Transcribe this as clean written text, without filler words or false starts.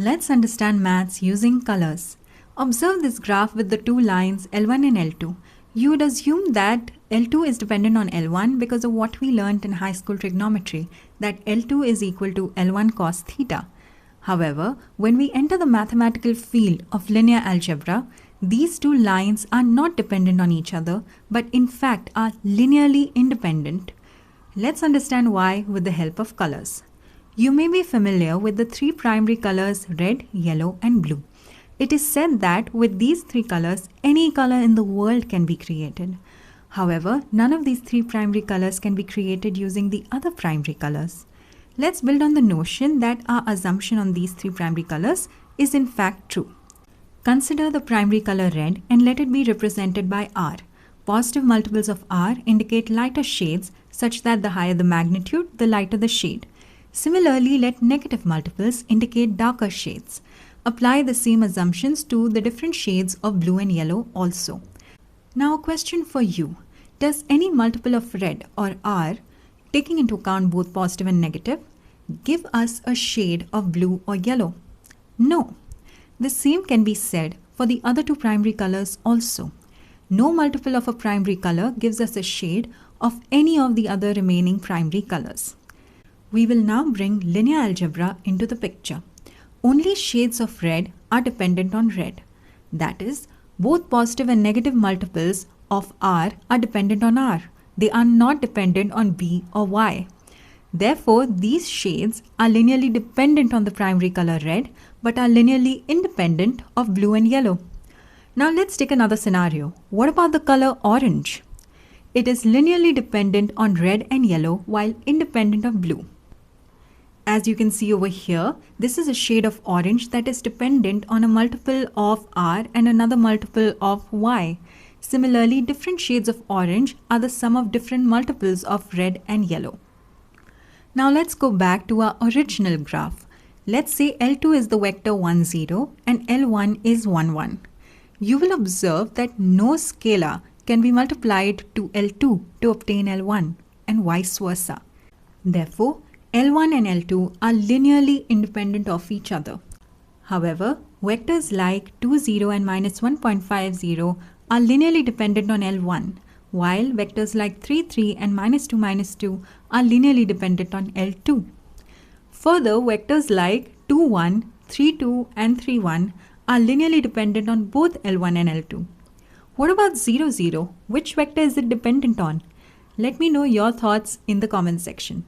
Let's understand maths using colors. Observe this graph with the two lines L1 and L2. You would assume that L2 is dependent on L1 because of what we learned in high school trigonometry, that L2 is equal to L1 cos theta. However, when we enter the mathematical field of linear algebra, these two lines are not dependent on each other, but in fact are linearly independent. Let's understand why with the help of colors. You may be familiar with the three primary colors red, yellow and blue. It is said that with these three colors, any color in the world can be created. However, none of these three primary colors can be created using the other primary colors. Let's build on the notion that our assumption on these three primary colors is in fact true. Consider the primary color red and let it be represented by R. Positive multiples of R indicate lighter shades such that the higher the magnitude, the lighter the shade. Similarly, let negative multiples indicate darker shades. Apply the same assumptions to the different shades of blue and yellow also. Now a question for you. Does any multiple of red or R, taking into account both positive and negative, give us a shade of blue or yellow? No. The same can be said for the other two primary colors also. No multiple of a primary color gives us a shade of any of the other remaining primary colors. We will now bring linear algebra into the picture. Only shades of red are dependent on red. That is, both positive and negative multiples of R are dependent on R. They are not dependent on B or Y. Therefore, these shades are linearly dependent on the primary color red, but are linearly independent of blue and yellow. Now let's take another scenario. What about the color orange? It is linearly dependent on red and yellow while independent of blue. As you can see over here, this is a shade of orange that is dependent on a multiple of R and another multiple of Y. Similarly, different shades of orange are the sum of different multiples of red and yellow. Now let's go back to our original graph. Let's say L2 is the vector 1, 0 and L1 is 1, 1. You will observe that no scalar can be multiplied to L2 to obtain L1 and vice versa. Therefore, L1 and L2 are linearly independent of each other. However, vectors like 2, 0 and minus 1.50 are linearly dependent on L1, while vectors like 3, 3 and minus 2 are linearly dependent on L2. Further, vectors like 2, 1, 3, 2 and 3, 1 are linearly dependent on both L1 and L2. What about 0, 0? Which vector is it dependent on? Let me know your thoughts in the comment section.